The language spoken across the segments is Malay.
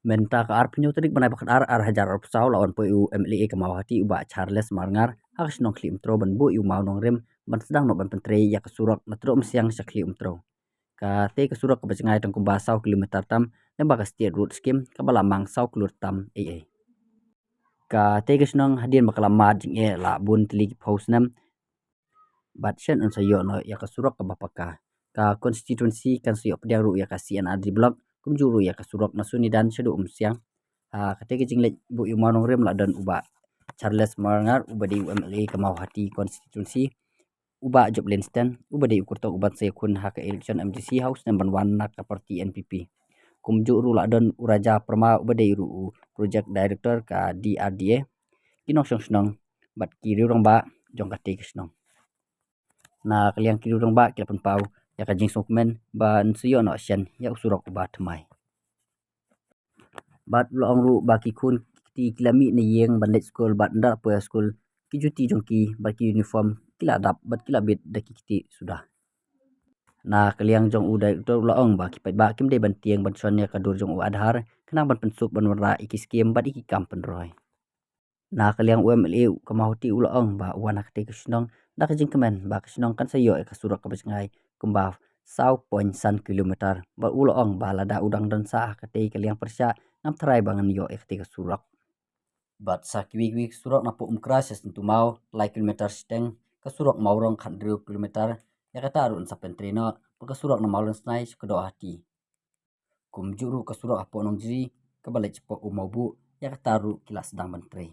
Menta ka ar penyu terik banai bakat ar hajar ar pesau lawan po u MLA ke mau hati uba Charles Marngar hakas nong kli umtro ban bu u mau nong rem ban sedang no ban pentre ya kesurok na tro siang sakli umtro ka te kesurok ke bacengai tong kumba sau kilometer tam dan bakas state road scheme ka balamang sau kelur tam ka te kesnong hadien bakalama jing la bun tili pos nam bat shen un sayo no ya kesurok ke bapaka ka constituency kan sayo pediang ru ya kasian adri blok kumjuru ya kesurok na suni dan sedu siang ketika jinglet bu yumanong rem la dan uba Charles Marngar uba di UMLA ke mau hati konstitusi uba job Linston uba di ukurto ubat sekun hak election MDC house number 1 nak parti NPP kumju ru la dan uraja perma uba di ru project director ka DRDA kinong song snong bat kiri rong ba jong kate kisnong na kaliang kiri rong ba kilapan pau ya kajing sokmen ban suyo no shen ya usurok uba tmai bat long ru baki kun ti kilami ne yeng ban let school bat nda po school ki juti jongki baki uniform kila dap bat kila bit daki kiti sudah na kaliang jong udai to laong baki pai ba kim de ban tieng ban son ya kadur jong u adhar kenang ban pensuk ban wara iki skim bat iki kam pen roy na kaliang UMLA kamauti ulaong ba wana kate kisnong da kajing kemen ba kisnong kan sayo ka surak ka bacengai kumba sau poin san kilometer ba ulaong ba lada udang dan sa kate kaliang persya nam try bangan yo ekte ka surak bat sa kiwi surak na po umkras sentu mau lai kilometer steng ka surak maurong khan 2 kilometer ya kata arun sa pentreno ka surak na maulon snai kedo hati kum juru ka surak apo nong jiri ka balai cepo umaubu ya kata ru kila sedang bentre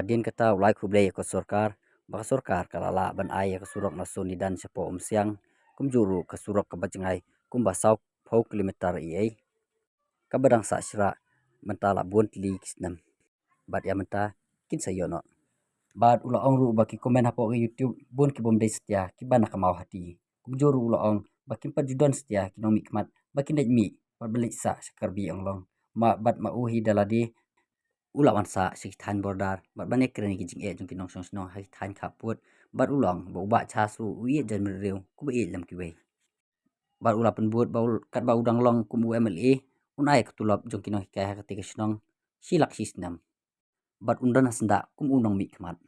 din kata ulai kublai ko sorkar baka sorkar kalala ban ai ka surak na soni dan sepo siang kum juru ka surak ka bacengai kum basau pau kilometer ai ka badang sa sira mentala bun tli kisnam bat ya menta kin sayo no bat ula ong ru baki komen hapo ke YouTube bun ki bom dei setia ki bana ka mau hati kum juru ula ong baki pajudan setia ki nomi kmat baki net mi bat belik sa sekarbi ong long ma bat ma uhi daladi ula wan sa sik than bordar bat bane kren ki jing e jong ki nong song snong hai than kaput bat ulong bo ba cha su ui jan reu ku be lam ki we bat ula penbut ba kat ba udang long kum UMLA unai ketulap jong ki nong hikaya ketika snong silak sisnam bat undan senda kum unong mi kmat